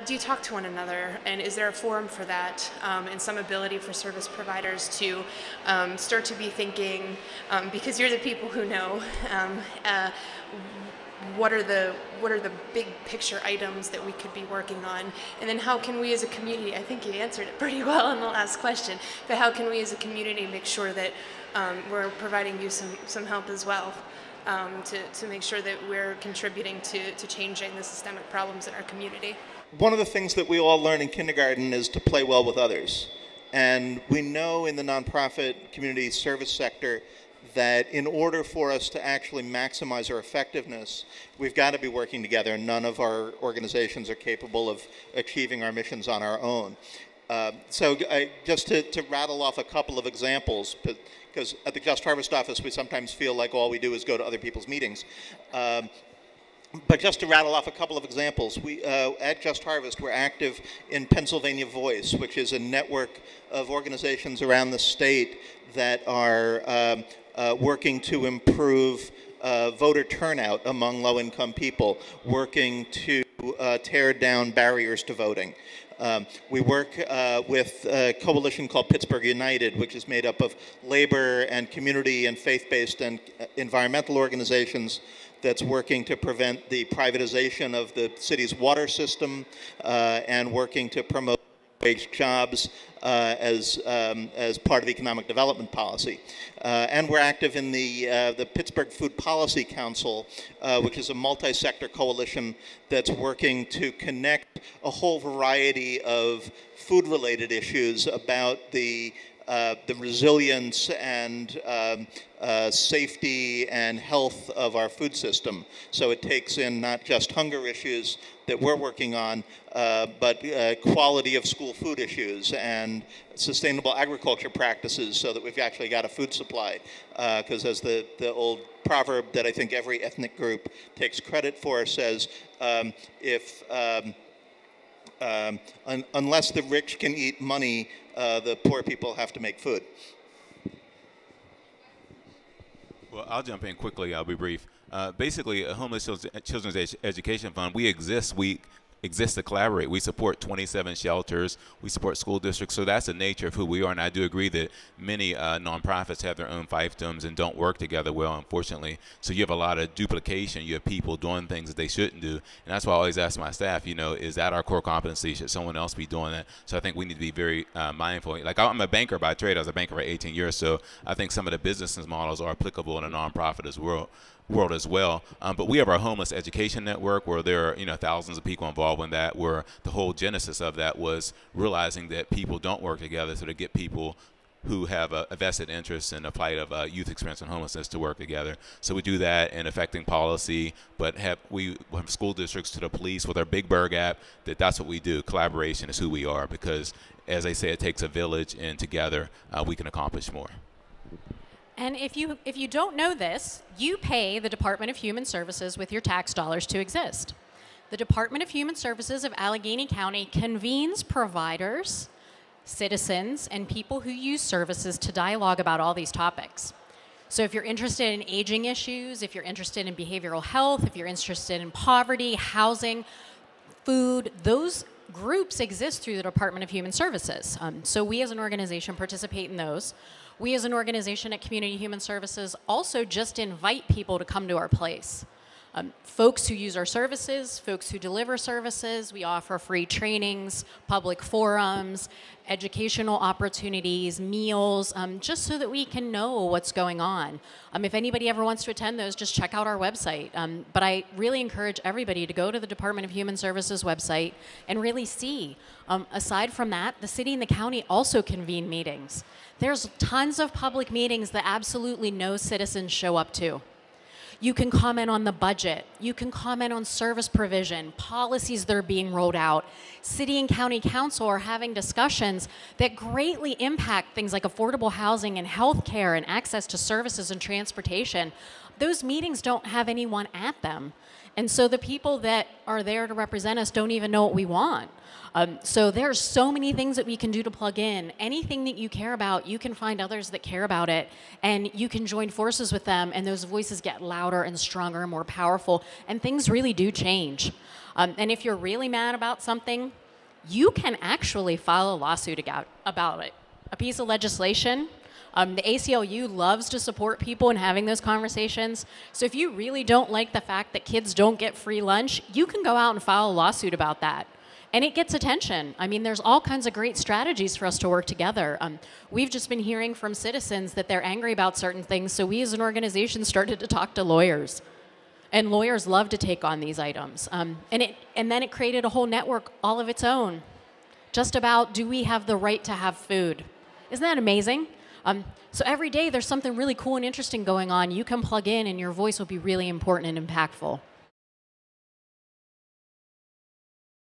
Do you talk to one another, and is there a forum for that, and some ability for service providers to start to be thinking, because you're the people who know, what are the big picture items that we could be working on, and then how can we as a community, I think you answered it pretty well in the last question, but how can we as a community make sure that we're providing you some help as well, to make sure that we're contributing to changing the systemic problems in our community? One of the things that we all learn in kindergarten is to play well with others. And we know in the nonprofit community service sector that in order for us to actually maximize our effectiveness, we've got to be working together. None of our organizations are capable of achieving our missions on our own. Just to rattle off a couple of examples, because at the Just Harvest office we sometimes feel like all we do is go to other people's meetings. But just to rattle off a couple of examples, we at Just Harvest, we're active in Pennsylvania Voice, which is a network of organizations around the state that are working to improve voter turnout among low-income people, working to tear down barriers to voting. We work with a coalition called Pittsburgh United, which is made up of labor and community and faith-based and environmental organizations that's working to prevent the privatization of the city's water system and working to promote wage jobs as part of economic development policy. And we're active in the Pittsburgh Food Policy Council, which is a multi-sector coalition that's working to connect a whole variety of food-related issues about the resilience and safety and health of our food system. So it takes in not just hunger issues that we're working on, but quality of school food issues and sustainable agriculture practices so that we've actually got a food supply. Because as the old proverb that I think every ethnic group takes credit for says, unless the rich can eat money, the poor people have to make food. Well, I'll jump in quickly. I'll be brief. Basically, a Homeless Children's Education Fund, we exist to collaborate. We support 27 shelters. We support school districts. So that's the nature of who we are. And I do agree that many nonprofits have their own fiefdoms and don't work together well, unfortunately. So you have a lot of duplication. You have people doing things that they shouldn't do. And that's why I always ask my staff, is that our core competency? Should someone else be doing that? So I think we need to be very mindful. Like, I'm a banker by trade. I was a banker for 18 years. So I think some of the business models are applicable in a nonprofit world as well. But we have our homeless education network where there are thousands of people involved in that, where the whole genesis of that was realizing that people don't work together, so to get people who have a vested interest in the plight of youth experiencing homelessness to work together. So we do that in affecting policy, but we have school districts to the police with our Big Berg app. That's what we do. Collaboration is who we are, because as I say, it takes a village, and together we can accomplish more. And if you don't know this, you pay the Department of Human Services with your tax dollars to exist. The Department of Human Services of Allegheny County convenes providers, citizens, and people who use services to dialogue about all these topics. So if you're interested in aging issues, if you're interested in behavioral health, if you're interested in poverty, housing, food, those groups exist through the Department of Human Services. So we as an organization participate in those. We as an organization at Community Human Services also just invite people to come to our place. Folks who use our services, folks who deliver services, we offer free trainings, public forums, educational opportunities, meals, just so that we can know what's going on. If anybody ever wants to attend those, just check out our website. But I really encourage everybody to go to the Department of Human Services website and really see. Aside from that, the city and the county also convene meetings. There's tons of public meetings that absolutely no citizens show up to. You can comment on the budget. You can comment on service provision, policies that are being rolled out. City and county council are having discussions that greatly impact things like affordable housing and health care and access to services and transportation. Those meetings don't have anyone at them. And so the people that are there to represent us don't even know what we want. So there's so many things that we can do to plug in. Anything that you care about, you can find others that care about it, and you can join forces with them, and those voices get louder and stronger and more powerful, and things really do change. And if you're really mad about something, you can actually file a lawsuit about it. A piece of legislation. The ACLU loves to support people in having those conversations. So if you really don't like the fact that kids don't get free lunch, you can go out and file a lawsuit about that. And it gets attention. I mean, there's all kinds of great strategies for us to work together. We've just been hearing from citizens that they're angry about certain things, so we as an organization started to talk to lawyers. And lawyers love to take on these items. And then it created a whole network all of its own, just about, do we have the right to have food? Isn't that amazing? So every day there's something really cool and interesting going on. You can plug in and your voice will be really important and impactful.